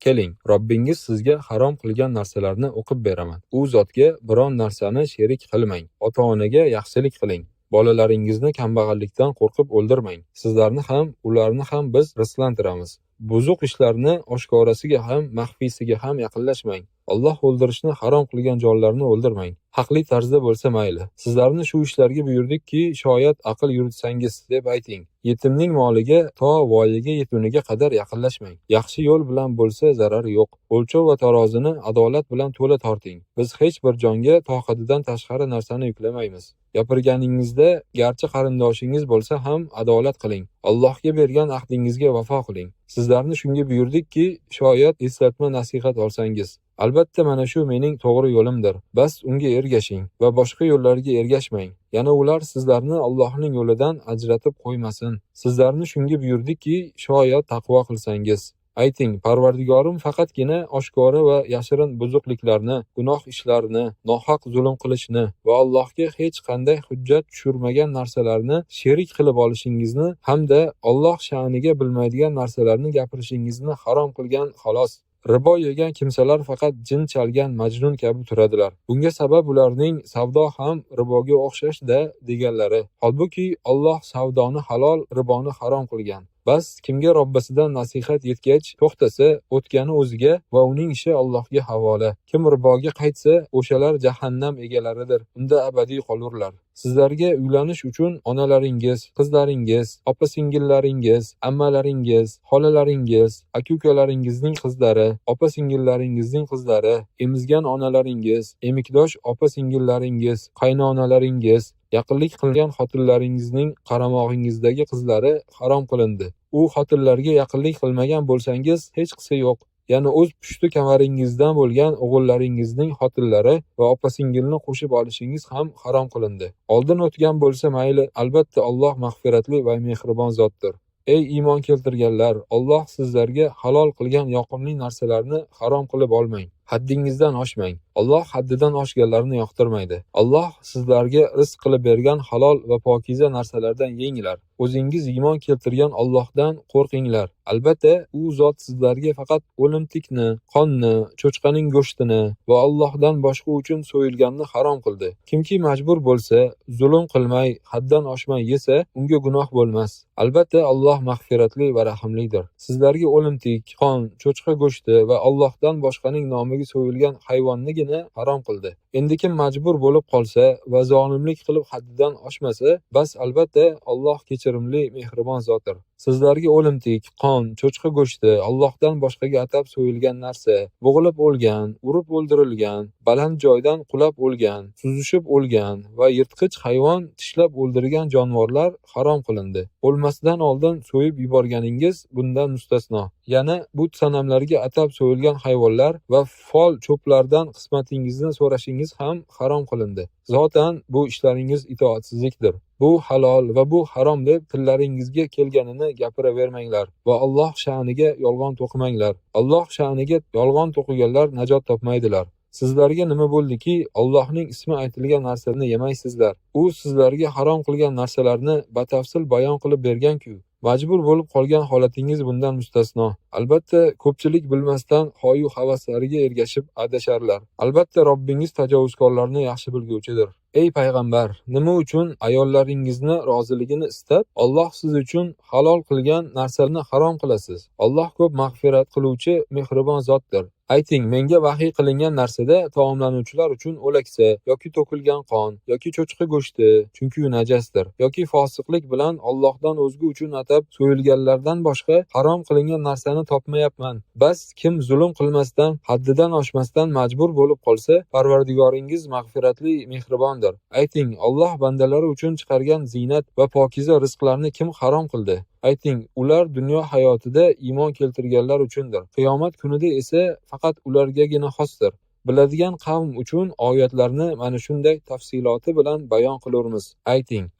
Keling, Robbingiz sizga harom qilgan narsalarni o'qib beraman. U zotga biron narsani sherik qilmang. Ota-onaga yaxshilik qiling. Bolalaringizni kambag'allikdan qo'rqib o'ldirmang. Sizlarni ham, ularni ham biz rizqlantiramiz. Buzuq ishlarni oshkorasiga ham, maxfiysiga ham yaqinlashmang. Alloh o'ldirishni harom qilgan jonlarni o'ldirmang. Haqli tarzda bo'lsa mayli. Sizlarni shu ishlarga buyurdikki, shoyat aql yuritsangiz deb ayting. Yetimning moliga to voyaga yetuniga qadar yaqinlashmang. Yaxshi yo'l bilan bo'lsa zarari yo'q. O'lchov va tarozini adolat bilan to'la torting. Biz hech bir jonga toqatidan tashqari narsani yuklamaymiz. Gapirganingizda garchi qarindoshingiz bo'lsa ham adolat qiling. Allohga bergan ahdingizga vafo qiling. Sizlarni shunga buyurdikki, shoyat eslatma nasihat olsangiz. Albatta mana shu mening to'g'ri yo'limdir. Bas unga ergashing va boshqa yo'llarga ergashmang. Yana ular sizlarni Allohning yo'lidan ajratib qo'ymasin. Sizlarni shunga buyurdikki, shoyat taqvo qilsangiz. Ayting, Parvardigorim faqatgina oshkora va yashirin buzuqliklarni, gunoh ishlarni, nohaq zulm qilishni va Allohga hech qanday hujjat tushirmagan narsalarni sherik qilib olishingizni hamda Alloh sha'niga bilmaydigan narsalarni gapirishingizni harom qilgan xolos. Ribo yegan kimsalar faqat jin chalgan majnun kabi turadilar. Bunga sabab ularning savdo ham riboga o'xshash-da deganlari. Holbuki Alloh savdoni halol, riboni harom qilgan. Bas kimga Robbisidan nasihat yetgach to'xtasa, o'tgani o'ziga va uning ishi Allohga havola. Kim riboga qaytsa, o'shalar jahannam egalaridir. Unda abadiy qolurlar. Sizlarga uylanish uchun onalaringiz, qizlaringiz, opa-singillaringiz, ammalaringiz, xolalaringiz, aka-ukalaringizning qizlari, opa-singillaringizning qizlari, emizgan onalaringiz, emikdosh opa-singillaringiz, qaynonalaringiz, yaqinlik qilgan xotinlaringizning qaramog'ingizdagi qizlari harom qilindi. U xotinlarga yaqinlik qilmagan bo'lsangiz hech qisi yo'q. Yana o'z pushti kamaringizdan bo'lgan o'g'illaringizning xotinlari va opa-singilni qo'shib olishingiz ham harom qilindi. Oldin o'tgan bo'lsa mayli, albatta Alloh mag'firatli va mehribon zotdir. Ey iymon keltirganlar, Alloh sizlarga halol qilgan yoqimli narsalarni harom qilib olmang. Haddingizdan oshmang. Alloh haddidan oshganlarni yoqtirmaydi. Alloh sizlarga rizq qilib bergan halol va pokiza narsalardan yenglar. O'zingiz iymon keltirgan Allohdan qo'rqinglar. Albatta, u zot sizlarga faqat o'limtikni, qonni, cho'chqaning go'shtini va Allohdan boshqa uchun so'yilganni harom qildi. Kimki majbur bo'lsa, zulm qilmay, haddan oshmay yesa, unga gunoh bo'lmas. Albatta, Alloh mag'firatli va rahimlidir. Sizlarga o'limtik, qon, cho'chqa go'shti va Allohdan boshqaning nomiga so'yilgan hayvonnigina harom qildi. Endi kim majbur bo'lib qolsa va zolimlik qilib haddidan oshmasa, bas albatta Alloh kechirimli, mehribon zotdir. Sizlarga o'limtik, qon, cho'chqa go'shti, Allohdan boshqaga atab so'yilgan narsa, bo'g'ilib o'lgan, urib o'ldirilgan, baland joydan qulab o'lgan, suzishib o'lgan va yirtqich hayvon tishlab o'ldirgan jonivorlar harom qilindi. O'lmasdan oldin so'yib yuborganingiz bundan mustasno. Yana but sanamlarga atab so'yilgan hayvonlar va fol cho'plardan qismatingizni so'rashingiz ham harom qilindi. Zotan bu ishlaringiz itoatsizlikdir. Bu halol va bu harom deb tillaringizga kelganini gapiravermanglar va Alloh sha'niga yolg'on to'qimanglar. Alloh sha'niga yolg'on to'qiganlar najot topmaydilar. Sizlarga nima bo'ldiki, Allohning ismi aytilgan narsalarni yemaysizlar. U sizlarga harom qilgan narsalarni batafsil bayon qilib bergan-ku. Majbur bo'lib qolgan holatingiz bundan mustasno. Albatta, ko'pchilik bilmasdan hoyu havaslariga ergashib adasharlar. Albatta, Robbingiz tajovuzkorlarni yaxshi bilguvchidir. Ey payg'ambar, nima uchun ayollaringizni roziligini istab, Alloh siz uchun halol qilgan narsalarni harom qilasiz? Alloh ko'p mag'firat qiluvchi, mehribon zotdir. Ayting, menga vahiy qilingan narsada taomlanuvchilar uchun o'laksa yoki to'kilgan qon yoki cho'chqa go'shti, chunki u najasdir, yoki fosiqlik bilan Allohdan o'zga uchun atab so'yilganlardan boshqa harom qilingan narsani topmayapman. Bas kim zulm qilmasdan, haddidan oshmasdan majbur bo'lib qolsa, Parvardigoringiz mag'firatli, mehribondir. Ayting, Alloh bandalari uchun chiqargan zinat va pokiza rizqlarni kim harom qildi? Ayting, ular dunyo hayotida iymon keltirganlar uchundir. Qiyomat kunida esa faqat ulargagina xosdir. Biladigan qavm uchun oyatlarni mana shunday tafsiloti bilan bayon qilamiz.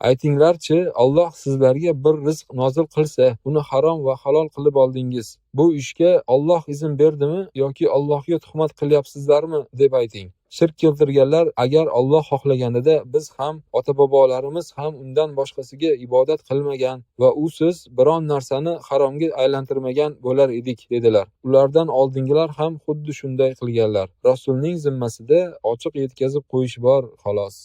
Aytinglarchi, Alloh sizlarga bir rizq nozil qilsa, uni harom va halol qilib oldingiz. Bu ishga Alloh izn berdimi yoki Allohga tuhmat qilyapsizlarmi deb ayting. Shirk keltirganlar agar Alloh xohlaganida biz ham, ota-bobolarimiz ham undan boshqasiga ibodat qilmagan va usiz biron narsani haromga aylantirmagan bo'lar edik, dedilar. Ulardan oldingilar ham xuddi shunday qilganlar. Rasulning zimmasida ochiq yetkazib qo'yish bor, xolos.